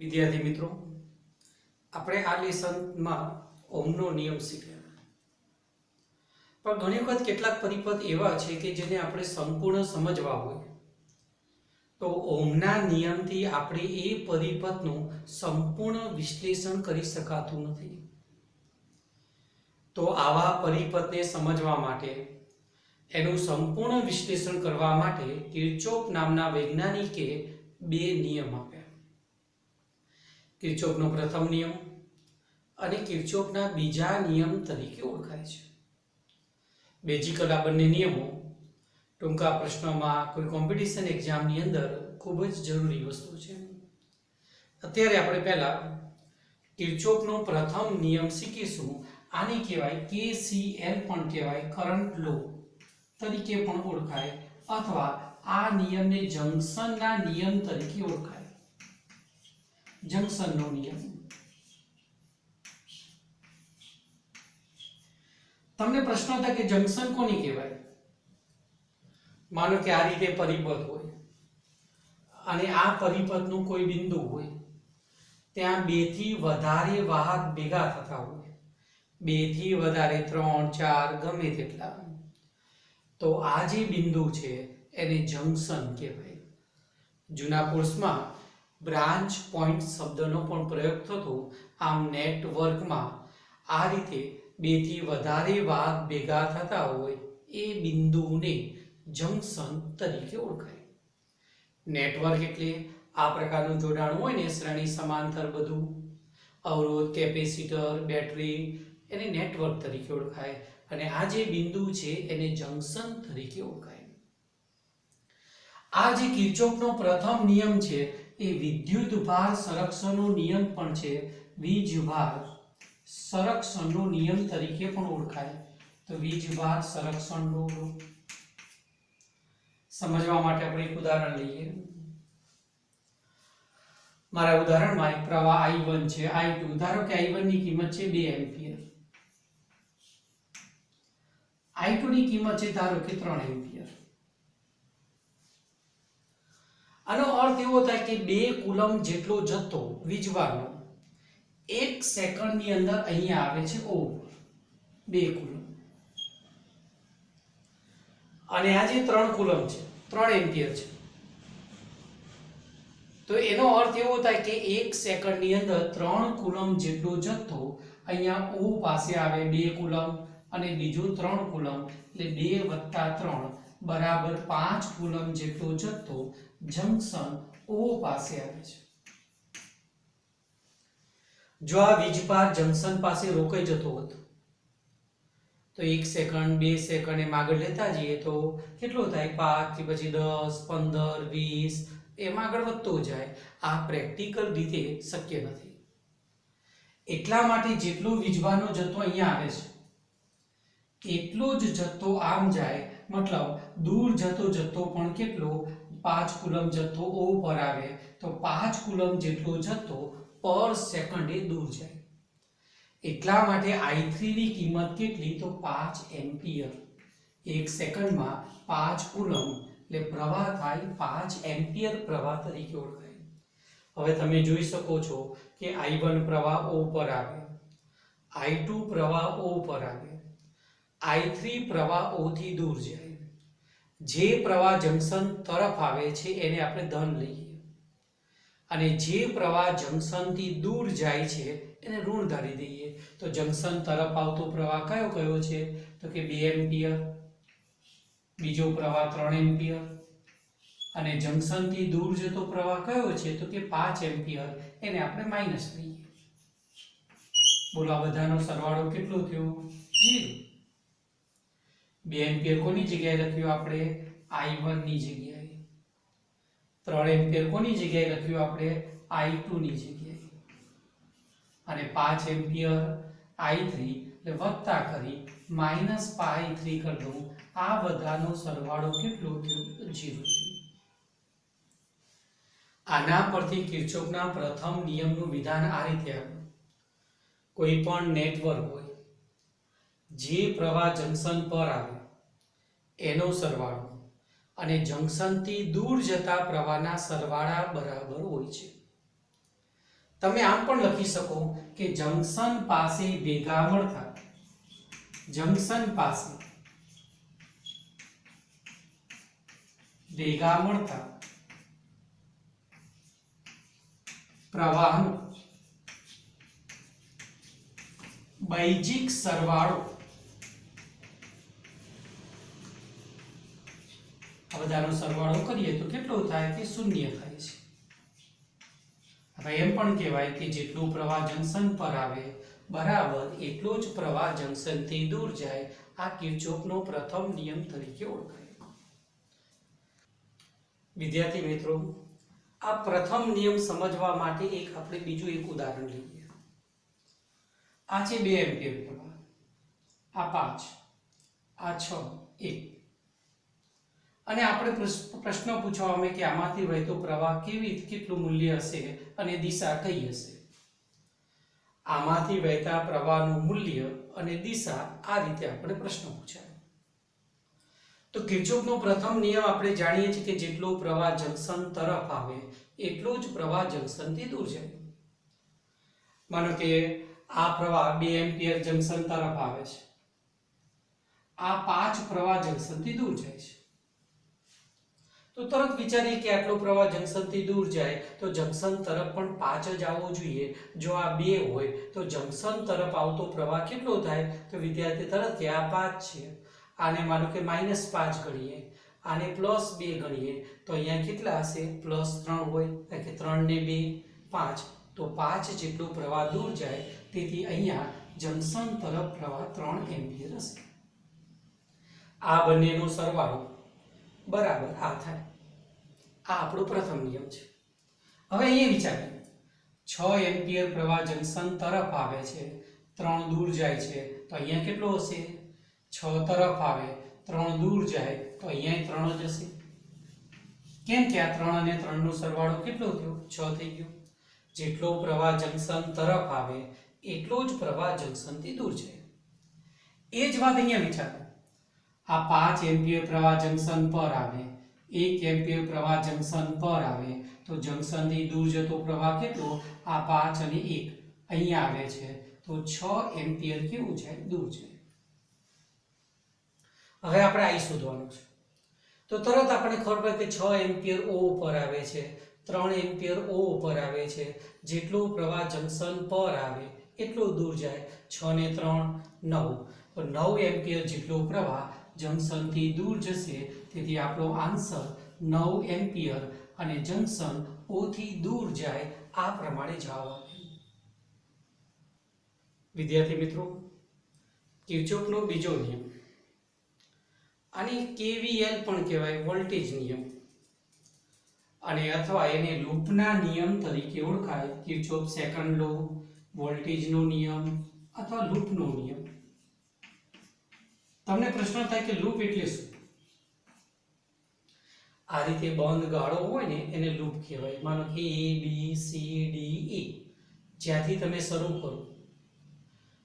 વિદ્યાર્થી મિત્રો, આપણે આ લેસનમાં ઓહમનો નિયમ શીખ્યા. પણ ઘણી વખત કેટલાક પરિપથ એવા છે કે જેને આપણે સંપૂર્ણ સમજવા હોય તો ઓહમના નિયમથી આપણે એ પરિપથનું સંપૂર્ણ વિશ્લેષણ કરી શકાતું નથી. તો આવા પરિપથને સમજવા માટે, એનું સંપૂર્ણ વિશ્લેષણ કરવા માટે કિર્ચોફ નામના વૈજ્ઞાનિકે બે નિયમ આપ્યા. કિર્ચોફનો પ્રથમ નિયમ અને કિર્ચોફના બીજા નિયમ તરીકે ઓળખાય છે. બેઝિકલ આ બંને નિયમો ટૂંકા પ્રશ્નોમાં કોઈ કોમ્પિટિશન એક્ઝામની અંદર ખૂબ જ જરૂરી વસ્તુ છે. અત્યારે આપણે પહેલા કિર્ચોફનો પ્રથમ નિયમ શીખીશું. આને કહેવાય KCL પણ કહેવાય, કરંટ લો તરીકે પણ ઓળખાય, અથવા આ નિયમને જંકશનના નિયમ તરીકે ઓળખાય. જંકશનનો નિયમ. તમને પ્રશ્ન થાય કે જંકશન કોને કહેવાય? માનો કે આ રીતે પરિપથ હોય અને આ પરિપથનું કોઈ બિંદુ હોય, ત્યાં બે થી વધારે વાહક ભેગા થતા હોય, બે થી વધારે, 3, 4 ગમે તેટલા, તો આ જે બિંદુ છે એને જંકશન કહેવાય. જૂના કોર્સમાં બ્રાન્ચ પોઈન્ટ શબ્દનો પણ પ્રયોગ થતો. આમ નેટવર્કમાં આ રીતે બે થી વધારે વાહક ભેગા થતા હોય એ બિંદુને જંકશન તરીકે ઓળખાય. નેટવર્ક એટલે આ પ્રકારનું જોડાણ હોય ને, શ્રેણી સમાંતર બધું, અવરોધ, કેપેસિટર, બેટરી, એને નેટવર્ક તરીકે ઓળખાય. અને આ જે બિંદુ છે એને જંકશન તરીકે ઓળખાય. આ જે કિર્ચોફનો પ્રથમ નિયમ છે એ વિદ્યુતભાર સંરક્ષણનો નિયમ પણ છે. વીજભાર સંરક્ષણનો નિયમ તરીકે પણ ઓળખાય. તો વીજભાર સંરક્ષણનો સમજવા માટે આપણે એક ઉદાહરણ લઈએ. મારા ઉદાહરણમાં એક પ્રવાહ I1 છે, I2. ધારો કે I1 ની કિંમત છે 2 એમ્પિયર, I2 ની કિંમત છે ધારો કે 3 એમ્પિયર. આનો અર્થ એવો થાય કે 2 કુલમ જેટલો જથ્થો વીજભારનો 1 સેકન્ડની અંદર અહીંયા આવે છે O, 2 કુલમ. અને આ જે 3 કુલમ છે, 3 એમ્પિયર છે, તો એનો અર્થ એવો થાય કે 1 સેકન્ડની અંદર 3 કુલમ જેટલો જથ્થો અહીંયા O પાસે આવે, 2 કુલમ, અને બીજો 3 કુલમ, એટલે 2 + 3 બરાબર 5 કુલમ જેટલો જથ્થો જંકશન O પાસે આવે છે. જો આ વીજભાર જંકશન પાસે રોકાઈ જતો હોત તો 1 સેકન્ડ, 2 સેકન્ડ એમ આગળ લેતા જઈએ તો કેટલો થાય? 5 થી પછી 10, 15, 20 એમ આગળ વધતો જાય. આ પ્રેક્ટિકલ રીતે શક્ય નથી. એટલા માટે જેટલો વીજભારનો જથ્થો અહીંયા આવે છે એટલો જ જથ્થો આમ જાય, મતલબ દૂર જતો જથ્થો પણ કેટલો? 5 કુલમ જથ્થો O પર આવે, તો 5 કુલમ જેટલો જથ્થો પર સેકન્ડે દૂર જાય. એટલા માટે I3 ની કિંમત કેટલી? તો 5 એમ્પિયર. 1 સેકન્ડમાં 5 કુલમ, એટલે પ્રવાહ થાય 5 એમ્પિયર પ્રવાહ તરીકે ઓળખાય. હવે તમે જોઈ શકો છો કે I1 પ્રવાહ O પર આવે, I2 પ્રવાહ O પર આવે, I3 પ્રવાહ O થી દૂર જાય. જે પ્રવાહ જંકશન તરફ આવે છે એને આપણે ધન લઈએ, અને જે પ્રવાહ જંકશનથી દૂર જાય છે એને ઋણ ધારી દઈએ. તો જંકશન તરફ આવતો પ્રવાહ કયો કયો છે? તો કે 2 એમ્પિયર, બીજો પ્રવાહ 3 એમ્પિયર, અને જંકશનથી દૂર જતો પ્રવાહ કયો છે? તો કે 5 એમ્પિયર, એને આપણે માઈનસ લઈએ. બોલો આ બધાનો સરવાળો કેટલો થયો? 0. 2 એમ્પિયર કોની જગ્યાએ લખ્યું આપણે? I1 ની જગ્યાએ. 3 એમ્પિયર કોની જગ્યાએ લખ્યું આપણે? I2 ની જગ્યાએ. અને 5 એમ્પિયર I3, એટલે વત્તા કરી -π3 કરી દઉં. આ બધાનો સરવાળો કેટલો થયો? 0 થયો. આના પરથી કિર્ચોફના પ્રથમ નિયમનું વિધાન આ રીતે આવ્યું. કોઈ પણ નેટવર્ક હોય, જે પ્રવાહ જંકશન પર આવે એનો સરવાળો અને જંકશનથી દૂર જતા પ્રવાહના સરવાળા બરાબર હોય છે. તમે આમ પણ લખી શકો કે જંકશન પાસે ભેગા મળતા, જંકશન પાસે ભેગા મળતા પ્રવાહનો બૈજિક સરવાળો, આ બધાનો સરવાળો કરીએ તો કેટલો થાય કે શૂન્ય થાય છે. હવે એમ પણ કહેવાય કે જેટલું પ્રવાહ જંકશન પર આવે બરાબર એટલો જ પ્રવાહ જંકશનથી દૂર જાય. આ કિર્ચોફનો પ્રથમ નિયમ તરીકે ઓળખાય. વિદ્યાર્થી મિત્રો, આ પ્રથમ નિયમ સમજવા માટે આપણે બીજું એક ઉદાહરણ લઈએ. આ છે 2 એમ્પિયર પ્રવાહ, આ 5, આ 6, 1. અને આપણે પ્રશ્ન પૂછવામાં કે આમાંથી વહેતો પ્રવાહ કેટલું મૂલ્ય હશે અને દિશા કઈ હશે. આમાંથી વહેતા પ્રવાહનું મૂલ્ય અને દિશા આ રીતે આપણે પ્રશ્ન પૂછાય. તો કિર્ચોફનો પ્રથમ નિયમ આપણે જાણીએ છીએ કે જેટલો પ્રવાહ જંકશન તરફ આવે એટલો જ પ્રવાહ જંકશનથી દૂર જાય. માનો કે આ પ્રવાહ 2 એમ્પિયર જંકશન તરફ આવે છે, આ 5 પ્રવાહ જંકશનથી દૂર જાય છે. તો તરત વિચારીએ કે આટલો પ્રવાહ જંકશનથી દૂર જાય તો જંકશન તરફ પણ 5 જ આવવો જોઈએ. જો આ 2 હોય તો જંકશન તરફ આવતો પ્રવાહ કેટલો થાય? તો વિદ્યાર્થી તરત કે આ 5 છે, આને માનો કે -5 ગણીએ, આને +2 ગણીએ તો અહીંયા કેટલા હશે? +3 હોય, એટલે કે 3 ને 2 5, તો 5 જેટલો પ્રવાહ દૂર જાય. તેથી અહીંયા જંકશન તરફ પ્રવાહ 3 એમ્પિયર હશે. આ બંનેનો સરવાળો બરાબર આ થાય. આ આપણો પ્રથમ નિયમ છે. હવે અહીંયા વિચારીએ, 6 એમ્પિયર પ્રવાહ જંકશન તરફ આવે છે, 3 દૂર જાય છે, તો અહીંયા કેટલો હશે? 6 તરફ આવે, 3 દૂર જાય તો અહીંયા 3 જ હશે. કેમ કે આ 3 અને 3 નો સરવાળો કેટલો થયો? 6 થઈ ગયો. જેટલો પ્રવાહ જંકશન તરફ આવે એટલો જ પ્રવાહ જંકશનથી દૂર જાય. એ જ વાત અહીંયા વિચારો, આ 5 એમ્પિયર પ્રવાહ જંકશન પર આવે, 1 એમ્પિયર પ્રવાહ જંકશન પર આવે, તો જંકશનથી દૂર જતો પ્રવાહ કેટલો? આ 5 અને 1 અહીંયા આવે છે, તો 6 એમ્પિયર કેવું જાય? દૂર જાય. હવે આપણે આઈ શોધવાનું છે. તો તરત આપણે ખબર પડે કે 6 એમ્પિયર O પર આવે છે, 3 એમ્પિયર O પર આવે છે. જેટલો પ્રવાહ જંકશન પર આવે એટલો દૂર જાય. 6 ને 3 9, તો 9 એમ્પિયર જેટલો પ્રવાહ જંકશનથી દૂર જશે. તેથી આપણો આન્સર 9 એમ્પિયર અને જંકશન O થી દૂર જાય. આ પ્રમાણે જવાબ આપે. વિદ્યાર્થી મિત્રો, કિર્ચોફનો બીજો નિયમ, આને KVL પણ કહેવાય, વોલ્ટેજ નિયમ, અને અથવા એને લૂપના નિયમ તરીકે ઓળખાય. કિર્ચોફ સેકન્ડ લો, વોલ્ટેજનો નિયમ અથવા લૂપનો નિયમ. તમને પ્રશ્ન થાય કે લૂપ એટલે શું? આ રીતે બંધ ગાળો હોય ને એને લૂપ કહેવાય. માનો કે A B C D E, જ્યાંથી તમે શરૂ કરો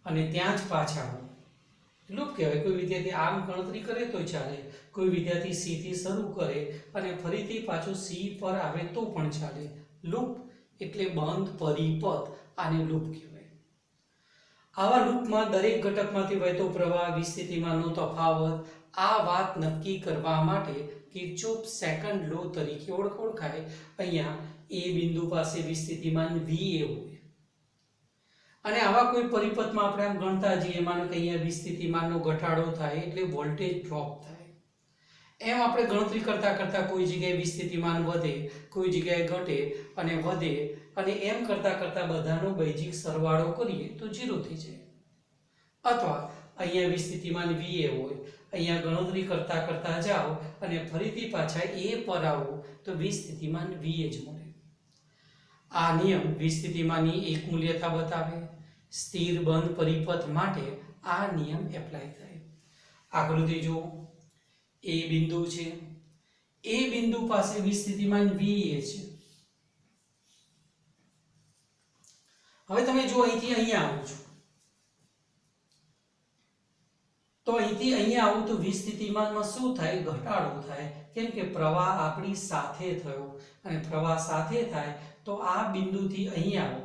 અને ત્યાં જ પાછા આવો, લૂપ કહેવાય. કોઈ વિદ્યાર્થી આમ ગણતરી કરે તો ચાલે, કોઈ વિદ્યાર્થી C થી શરૂ કરે અને ફરીથી પાછો C પર આવે તો પણ ચાલે. લૂપ એટલે બંધ પરિપથ, આને લૂપ કહેવાય. આવા લૂપમાં દરેક ઘટકમાંથી વહેતો પ્રવાહ, વિસ્થિતિમાનનો તફાવત, આ વાત નક્કી કરવા માટે કિર્ચોફ સેકન્ડ લો તરીકે ઓળખાય. અહીંયા A બિંદુ પાસે વિસ્થિતિમાન VA હોય અને આવા કોઈ પરિપથમાં આપણે આમ ગણતા જઈએ, માનો કે અહીંયા વિસ્થિતિમાનનો ઘટાડો થાય એટલે વોલ્ટેજ ડ્રોપ થાય. એમ આપણે ગણતરી કરતા કરતા કોઈ જગ્યાએ વિસ્થિતિમાન વધે, કોઈ જગ્યાએ ઘટે અને વધે, અને એમ કરતા કરતા બધાનો બૈજિક સરવાળો કરીએ તો 0 થઈ જાય. અથવા અહીંયા વિસ્થિતિમાન VA હોય, અહીંયા ગણતરી કરતા કરતા જાઓ અને ફરીથી પાછા A પર આવો તો વિસ્થિતિમાન VA જ મળે. આ નિયમ વિસ્થિતિમાનની એક મૂલ્યતા બતાવે. સ્થિર બંધ પરિપથ માટે આ નિયમ એપ્લાય થાય. આકૃતિ જુઓ, A બિંદુ છે, A બિંદુ પાસે વિસ્થિતિમાન VA છે. હવે તમે જો અહીંથી અહીંયા આવો છો, તો અહીંથી અહીંયા આવું તો વિસ્થિતિમાનમાં શું થાય? ઘટાડો થાય. કેમ કે પ્રવાહ આપણી સાથે થયો, અને પ્રવાહ સાથે થાય તો આ બિંદુથી અહીંયા આવો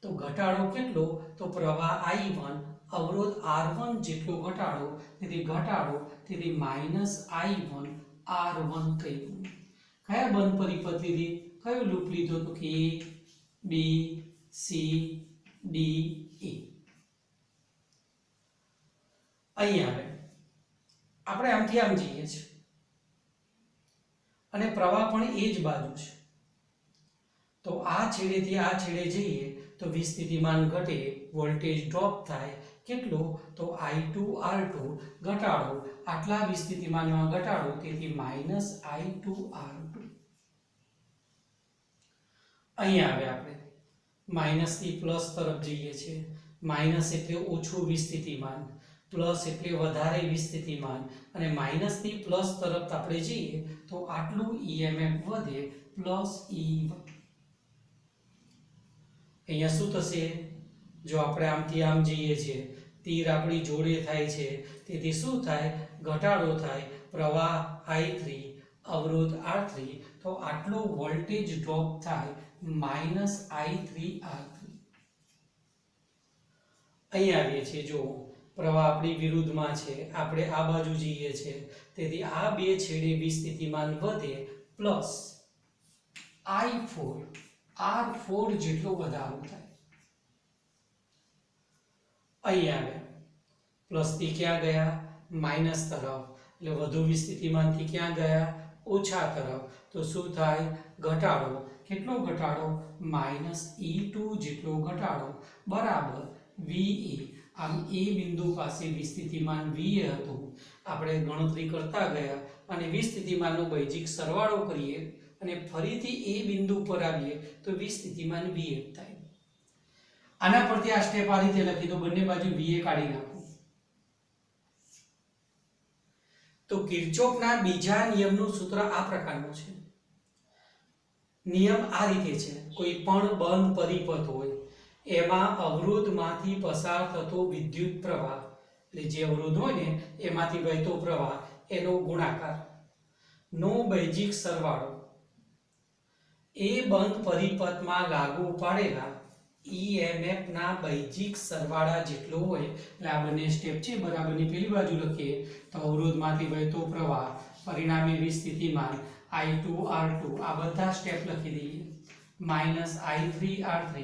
તો ઘટાડો કેટલો? તો પ્રવાહ I1 અવરોધ R1 જેટલો ઘટાડો, તેથી ઘટાડો, તેથી -I1 R1 કહ્યું. કયા બંધ પરિપથ લીધી? કયો લૂપ લીધો? તો કે A B C D E. અહીં આવે આપણે આમથી આમ જઈએ છીએ અને પ્રવાહ પણ એ જ બાજુ છે, તો આ છેડેથી આ છેડે જઈએ તો વિસ્થિતિમાન ઘટે, વોલ્ટેજ ડ્રોપ થાય. કેટલો? તો I2 R2 ઘટાડો, આટલા વિસ્થિતિમાનમાં ઘટાડો, તેથી -I2 R2. અહીં આવે આપણે માઇનસ થી પ્લસ તરફ જઈએ છીએ. માઇનસ એટલે ઓછું વિસ્થિતિમાન, પ્લસ એટલે વધારે વિસ્થિતિમાન, અને માઇનસ થી પ્લસ તરફ આપણે જઈએ તો આટલું EMF વધે, પ્લસ E1. અહીંયા શું થશે? જો આપણે આમથી આમ જઈએ છીએ, તીર આપણી જોડે થાય છે, તેથી શું થાય? ઘટાડો થાય, પ્રવાહ I3 અવરોધ R3, તો આટલો વોલ્ટેજ ડ્રોપ થાય, -I3 R3. અહીં આવીએ છીએ, જો પ્રવાહ આપણી વિરુદ્ધમાં છે, આપણે આ બાજુ જઈએ છીએ, તેથી આ બે છેડે વિસ્થિતિમાન વધે, પ્લસ I4 R4 જેટલો વધારો થાય. અહીં આવે પ્લસ થી ક્યાં ગયા? માઇનસ તરફ, એટલે વધુ વિસ્થિતિમાનથી ક્યાં ગયા? ઓછા તરફ. તો શું થાય? ઘટાડો. કેટલો ઘટાડો? -E2 જેટલો ઘટાડો, બરાબર VA. આમ એ બિંદુ પાસે વિસ્થિતિમાન VA હતું, આપણે ગણતરી કરતા ગયા અને વિસ્થિતિમાનનો બૈજિક સરવાળો કરીએ અને ફરીથી એ બિંદુ પર આવીએ તો વિસ્થિતિમાન VA થાય. આના પરથી આ સ્ટેપ આ રીતે લખી દો, બંને બાજુ VA કાઢી નાખો. તો કિર્ચોફના બીજા નિયમનું સૂત્ર આ પ્રકારનું છે. નિયમ આ રીતે છે, કોઈ પણ બંધ પરિપથ હોય એમાં અવરોધમાંથી પસાર થતો વિદ્યુત પ્રવાહ, એટલે જે અવરોધ હોય ને એમાંથી વહેતો પ્રવાહ, એનો ગુણાકાર નો બૈજિક સરવાળો એ બંધ પરિપથમાં લાગુ પાડેલા EMF ના બૈજિક સરવાળા જેટલો હોય. એટલે આ બંને સ્ટેપ છે, બરાબરની પેલી બાજુ લખીએ તો અવરોધમાંથી વહેતો પ્રવાહ, પરિણામી વિસ્થિતિમાન I2 R2, આ બધા સ્ટેપ લખી દઈએ, -I3 R3,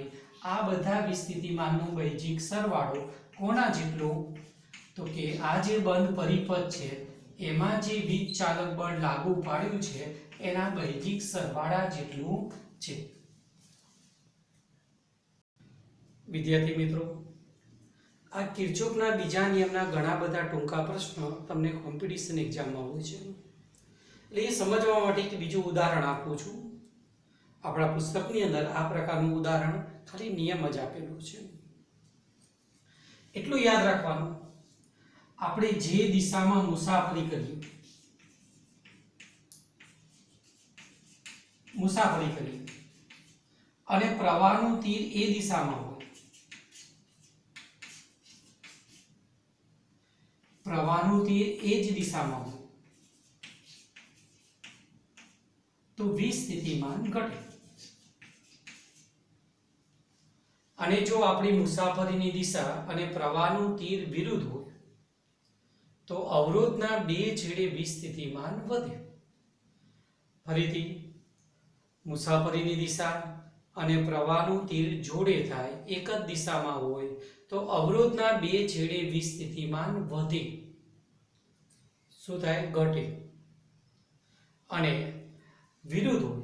આ બધા વિસ્થિતિમાનનો બૈજિક સરવાળો કોના જેટલો? તો કે આ જે બંધ પરિપથ છે એમાં જે વીજ ચાલક બળ લાગુ પાડ્યું છે એના બૈજિક સરવાળા જેટલું છે. વિદ્યાર્થી મિત્રો, આ કિર્ચોફના બીજા નિયમના ઘણા બધા ટૂંકા પ્રશ્નો તમને કોમ્પિટિશન એક્ઝામમાં હોય છે, એટલે એ સમજવા માટે એક બીજું ઉદાહરણ આપું છું. આપણા પુસ્તકની અંદર આ પ્રકારનું ઉદાહરણ ખાલી નિયમ જ આપેલું છે. એટલું યાદ રાખવાનું, આપણે જે દિશામાં મુસાફરી કરીએ અને પ્રવાહનું તીર એ દિશામાં હોય, પ્રવાહનું તીર એ જ દિશામાં હોય, તો વિસ્થિતિમાન ઘટે. અને જો આપણી મુસાફરીની દિશા અને પ્રવાહનું તીર વિરુદ્ધ હોય તો અવરોધના બે છેડે વિસ્થિતિમાન વધે. ફરીથી, મુસાફરીની દિશા અને પ્રવાહનું તીર જોડે થાય, એક જ દિશામાં હોય તો અવરોધના બે છેડે વિસ્થિતિમાન વધે. શું થાય? ઘટે. અને વિરુદ્ધ હોય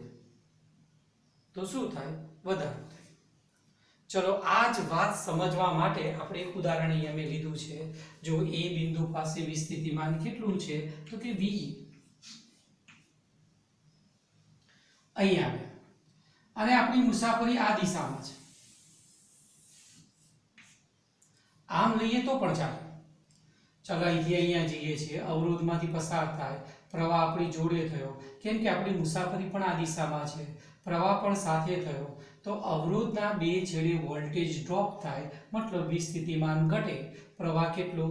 તો શું થાય? વધારો થાય. ચલો, આ જ વાત સમજવા માટે આપણે એક ઉદાહરણ અહીંયા મેં લીધું છે. જો એ બિંદુ પાસે વિસ્થિતિમાન કેટલું છે? તો કે VE. અહીં આવે અને આપણી મુસાફરી આ દિશામાં છે, આમ લઈએ તો પણ ચાલે. ચાલો, અહીંથી અહીંયા જઈએ છીએ, અવરોધમાંથી પસાર થાય, પ્રવાહ આપણી જોડે થયો, કેમ કે આપણી મુસાફરી પણ આ દિશામાં છે, પ્રવાહ પણ સાથે થયો, તો અવરોધના બે છેડે વોલ્ટેજ ડ્રોપ થાય, મતલબ વિસ્થિતિમાન ઘટે. પ્રવાહ કેટલો?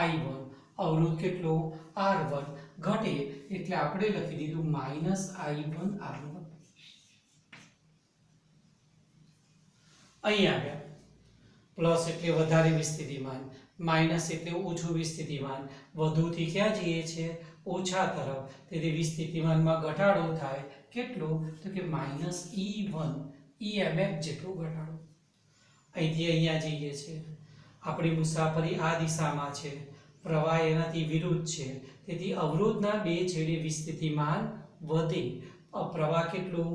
I1, અવરોધ કેટલો? R1 ઘટે, એટલે આપણે લખી દીધું -I1 R1. અહીં આવ્યા પ્લસ એટલે વધારે વિસ્થિતિમાન, માઇનસ એટલે ઓછું વિસ્થિતિમાન, વધુથી ક્યાં જઈએ છે? ઓછા તરફ. તેથી વિસ્થિતિમાનમાં ઘટાડો થાય કેટલો? તો કે -E1 EMF જેટલો ઘટાડો. અહીંથી અહીંયા જઈએ છીએ. આપણી મુસાફરી આ દિશામાં છે, પ્રવાહ એનાથી વિરુદ્ધ છે, તેથી અવરોધના બે છેડે વિસ્થિતિમાન વધે. પ્રવાહ કેટલું?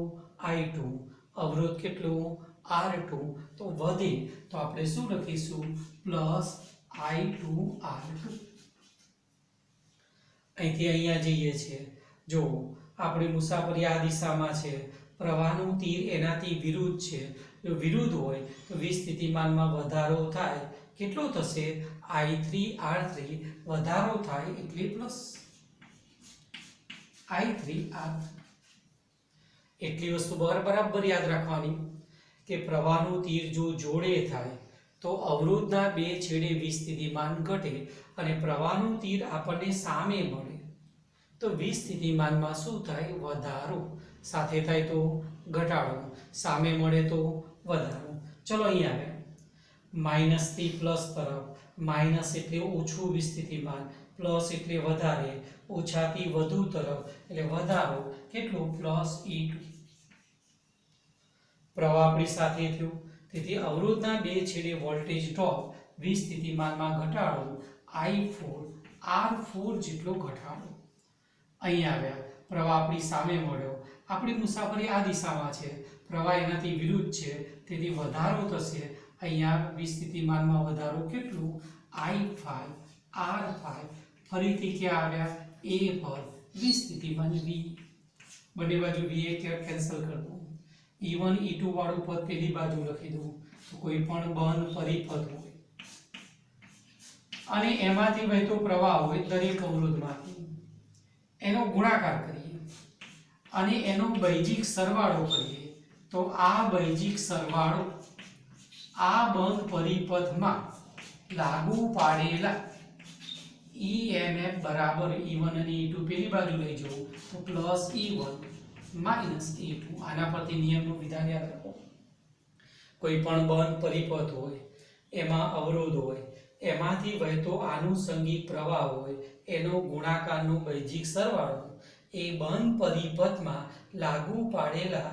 I2, અવરોધ કેટલું? R2. તો વધે તો આપણે શું લખીશું? +I2R2. અહીંથી અહીંયા જઈએ છીએ. જો આપણી મુસાફરી આ દિશામાં છે, પ્રવાહનું તીર એનાથી વિરુદ્ધ છે. જો વિરુદ્ધ હોય તો વિસ્થિતિમાનમાં વધારો થાય. કેટલો થશે? I3R3. વધારો થાય એટલે પ્લસ I3R3. એટલી વસ્તુ બરાબર યાદ રાખવાની કે પ્રવાહનું તીર જો જોડે થાય તો અવરોધના બે છેડે વિસ્થિતિમાન ઘટે અને પ્રવાહનું તીર આપણને સામે મળે તો વિસ્થિતિમાનમાં શું થાય? વધારો. સાથે થાય તો ઘટાડો, સામે મળે તો વધારો. ચલો અહીંયા આવે માઇનસથી પ્લસ તરફ. માઇનસ એટલે ઓછું વિસ્થિતિમાન, પ્લસ એટલે વધારે, ઓછાથી વધુ તરફ એટલે વધારો. કેટલું? +E2. પ્રવાહ આપણી સાથે થયો, તેથી અવરોધના બે છેડે વોલ્ટેજ ડ્રોપ વિસ્થિતિમાનમાં ઘટાડો I4R4 જેટલો ઘટાડો. અહીં આવ્યા, પ્રવાહ આપણી સામે મળ્યો. આપણી મુસાફરી આ દિશામાં છે, પ્રવાહ એનાથી વિરુદ્ધ છે, તેથી વધારો થશે. અહીંયા વિસ્થિતિમાનમાં વધારો કેટલું? I5R5. ફરીથી ક્યાં આવ્યા? A પર. વિસ્થિતિમાન V. બંને બાજુ V કેન્સલ કરી દો. E1 E2 વાળું પદ પેલી બાજુ લખી દઉં. તો કોઈ પણ બંધ પરિપથ હોય અને એમાંથી વહેતો પ્રવાહ હોય દરેક અવરોધમાંથી, એનો ગુણાકાર કરીએ અને એનો બૈજિક સરવાળો કરીએ તો આ બૈજિક સરવાળો આ બંધ પરિપથમાં લાગુ પાડેલા EMF બરાબર E1 અને E2 પેલી બાજુ લઈ જવું તો +E1 -E2. આના પરથી નિયમનું વિધાન યાદ રાખો. કોઈ પણ બંધ પરિપથ હોય, એમાં અવરોધ હોય, એમાંથી વહેતો આનુષંગિક પ્રવાહ હોય, એનો ગુણાકારનો બૈજિક સરવાળો એ બંધ પરિપથમાં લાગુ પાડેલા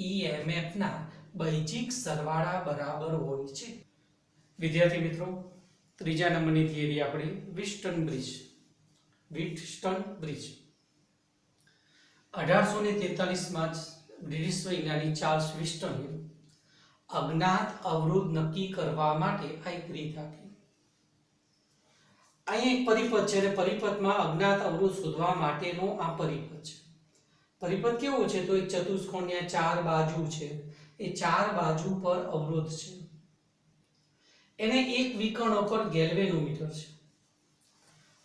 EMF ના બૈજિક સરવાળા બરાબર હોય છે. વિદ્યાર્થી મિત્રો, ત્રીજા નંબરની થિયરી આપણે વિસ્ટન બ્રિજ. 1843માં બ્રિટિશ વૈજ્ઞાનિક ચાર્લ્સ વિસ્ટને અજ્ઞાત અવરોધ નક્કી કરવા માટે આ એક રીત આપી. અહીં એક પરિપથ છે અને પરિપથમાં અજ્ઞાત અવરોધ શોધવા માટેનો આ પરિપથ છે. પરિપથ કેવો છે? તો એક ચતુષ્કોણની ચાર બાજુ છે, એ ચાર બાજુ પર અવરોધ છે. એને એક વિકર્ણ પર ગેલ્વેનોમીટર છે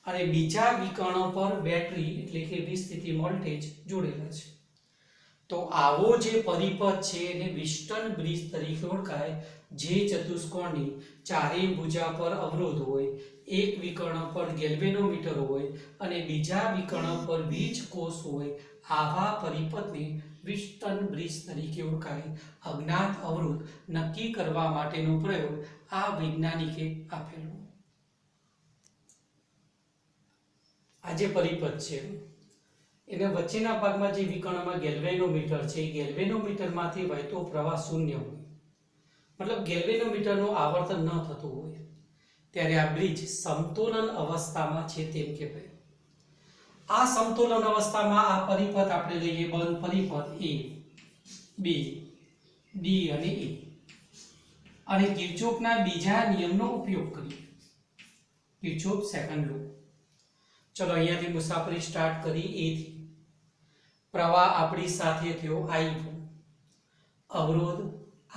અને બીજા વિકર્ણ પર બેટરી એટલે કે વિસ્થિતિ વોલ્ટેજ જોડેલા છે. તો આવો જે પરિપથ છે એને વિસ્ટન બ્રિજ તરીકે ઓળખાય. જે ચતુષ્કોણની ચારેય ભુજા પર અવરોધ હોય, એક વિકર્ણ પર ગેલ્વેનોમીટર હોય અને બીજા વિકર્ણ પર વીજ કોષ હોય, આવા પરિપથને વિસ્ટન બ્રિજ તરીકે ઓળખાય. અજ્ઞાત અવરોધ નક્કી કરવા માટેનો પ્રયોગ આ વૈજ્ઞાનિકે આપેલો. આ જે પરિપથ છે એને વચ્ચેના ભાગમાં જે વિકર્ણમાં ગેલ્વેનોમીટર છે, એ ગેલ્વેનોમીટરમાંથી વહેતો પ્રવાહ શૂન્ય હોય, મતલબ ગેલ્વેનોમીટરનું આવર્તન ન થતું હોય, ત્યારે આ બ્રિજ સમતોલન અવસ્થામાં છે તેમ કહેવાય. આ સમતોલન અવસ્થામાં આ પરિપથ આપણે લઈએ બંધ પરિપથ A, B, D અને E અને કિર્ચોફના બીજા નિયમનો ઉપયોગ કરીએ, કિર્ચોફ સેકન્ડ લૂપ. ચલો અહીંયાથી મુસાફરી સ્ટાર્ટ કરી A થી. પ્રવાહ આપણી સાથે થયો I1, અવરોધ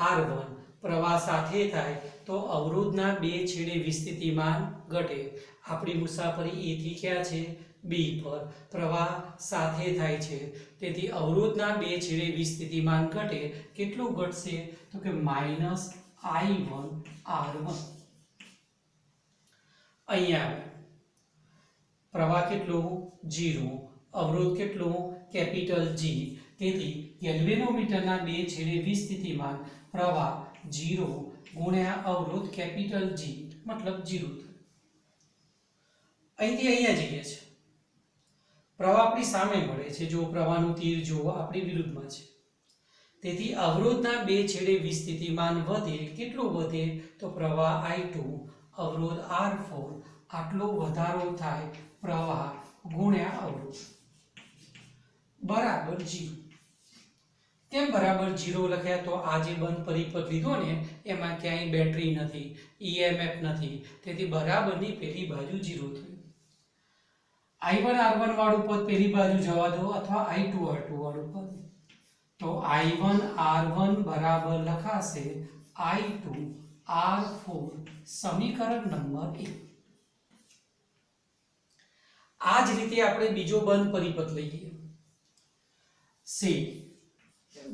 R1. પ્રવાહ સાથે થાય તો અવરોધના બે છેડે વિસ્થિતિમાન ઘટે. આપણી મુસાફરી A થી ક્યાં છે? B પર. પ્રવાહ સાથે થાય છે, તેથી અવરોધના બે છેડે વિસ્થિતિમાન ઘટે. કેટલું ઘટશે? તો કે -I1R1. અહીંયા પ્રવાહ કેટલો? 0. અવરોધ કેટલો? Capital G. તેથી ગેલ્વેનોમીટરના બે છેડે વિસ્થિતિમાન પ્રવાહ 0 ગુણ્યા અવરોધ કેપિટલ G મતલબ 0 અહીંથી અહીંયા જઈએ છે પ્રવાહ આપણી સામે મળે છે જો પ્રવાહનું તીર જુઓ આપણી વિરુદ્ધમાં છે તેથી અવરોધના બે છેડે વિસ્થિતિમાન વધે કેટલું વધે તો પ્રવાહ I2 અવરોધ R4 આટલો વધારો થાય પ્રવાહ ગુણ્યા અવરોધ બરાબર 0 કેમ બરાબર 0 લખ્યા તો આ જે બંધ પરિપથ લીધો ને એમાં ક્યાંય બેટરી નથી EMF નથી તેથી બરાબરની પેલી બાજુ 0 થયું I1 R1 વાળું પદ પેલી બાજુ જવા દો અથવા I2 R2 વાળું પદ તો I1 R1 બરાબર લખાશે I2 R4 સમીકરણ નંબર 1 આ જ રીતે આપણે બીજો બંધ પરિપથ લઈએ C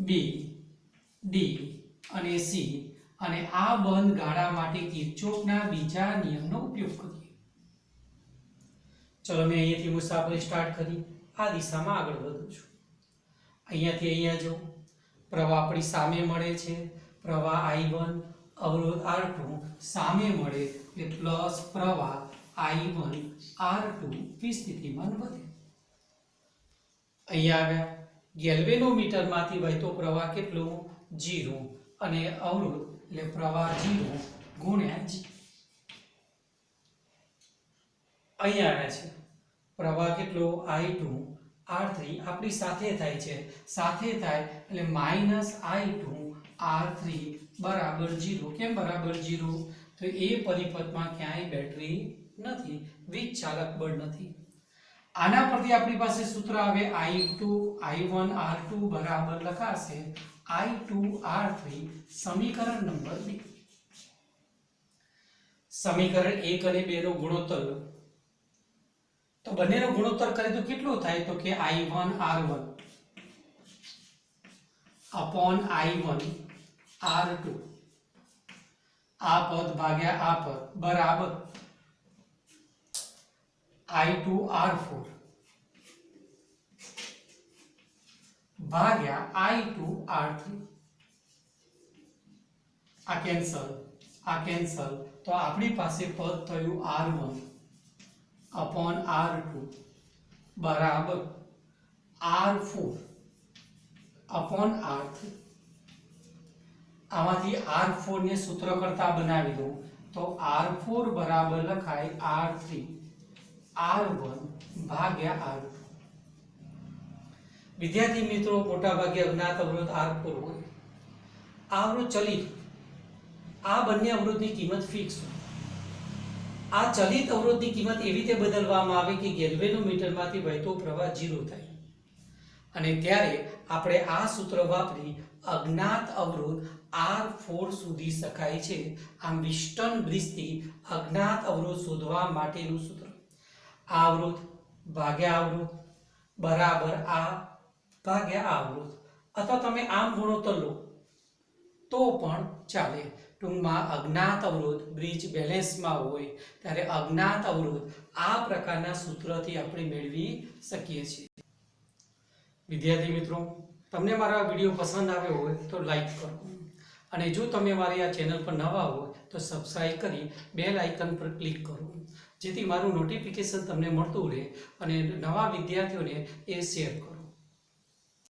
B D અને C અને આ બંધ ગાળા માટે કિર્ચોફના બીજા નિયમનો ઉપયોગ કરીએ ચલો મેં અહીંયાથી મુસાફરી સ્ટાર્ટ કરી આ દિશામાં આગળ વધું છું અહીંયાથી અહીંયા જો પ્રવાહ આપણી સામે મળે છે પ્રવાહ I1 અવરોધ R2 સામે મળે એટલે પ્લસ પ્રવાહ I1 R2 વિસ્થિતિમાન વધે અહીંયા આવ્યા ગેલ્વેનોમીટરમાંથી વહેતો પ્રવાહ કેટલો 0 અને અવરોધ એટલે પ્રવાહ 0 ગુણ્યા G અહીંયા આવ્યા છે પ્રવાહ કેટલો I2 R3 આપણી સાથે થાય છે સાથે થાય એટલે -I2 R3 બરાબર 0 કેમ બરાબર 0 તો એ પરિપથમાં ક્યાંય બેટરી નથી વીજ ચાલક બળ નથી આના પરથી આપણી પાસે સૂત્ર આવે I1 R2 બરાબર લખાશે I2 R3 સમીકરણ નંબર 2 સમીકરણ 1 અને 2 નો ગુણોત્તર લો તો બંનેનો ગુણોત્તર કરે તો કેટલો થાય તો કે I1 R1 upon I1 R2 આ પદ ભાગ્યા આ પદ બરાબર I2 R4 ભાગ્યા I2 R3 આ કેન્સલ તો આપણી પાસે પદ થયું R1 upon R2 બરાબર R4 upon R3 આમાંથી R4 ને સૂત્ર કરતા બનાવી દઉં તો R4 બરાબર લખાય R3 R1 ભાગ્યા R2 વિદ્યાર્થી મિત્રો મોટા ભાગે અજ્ઞાત અવરોધ R4 હોય આ અવરોધ ચલિત આ બંને અવરોધની કિંમત ફિક્સ હોય આ ચલિત અવરોધની કિંમત એવી રીતે બદલવામાં આવે કે ગેલ્વેનોમીટરમાંથી વહેતો પ્રવાહ 0 થાય અને ત્યારે આપણે આ સૂત્ર વાપરી અજ્ઞાત અવરોધ R4 શોધી શકાય છે આમ વિસ્ટન બ્રિજથી અજ્ઞાત અવરોધ શોધવા માટેનું સૂત્ર આ અવરોધ ભાગ્યા અવરોધ બરાબર આ ભાગ્યા આ અવરોધ અથવા તમે આમ ગુણોત્તર લો તો પણ ચાલે ટૂંકમાં અજ્ઞાત અવરોધ બ્રિજ બેલેન્સમાં હોય ત્યારે અજ્ઞાત અવરોધ આ પ્રકારના સૂત્રથી આપણે મેળવી શકીએ છીએ વિદ્યાર્થી મિત્રો તમને મારા વિડીયો પસંદ આવ્યો હોય તો લાઈક કરો અને જો તમે મારી આ ચેનલ પર નવા હોય તો સબસ્ક્રાઇબ કરી બેલ આઇકન પર ક્લિક કરો જેથી મારું નોટિફિકેશન તમને મળતું રહે અને નવા વિદ્યાર્થીઓને એ શેર કરો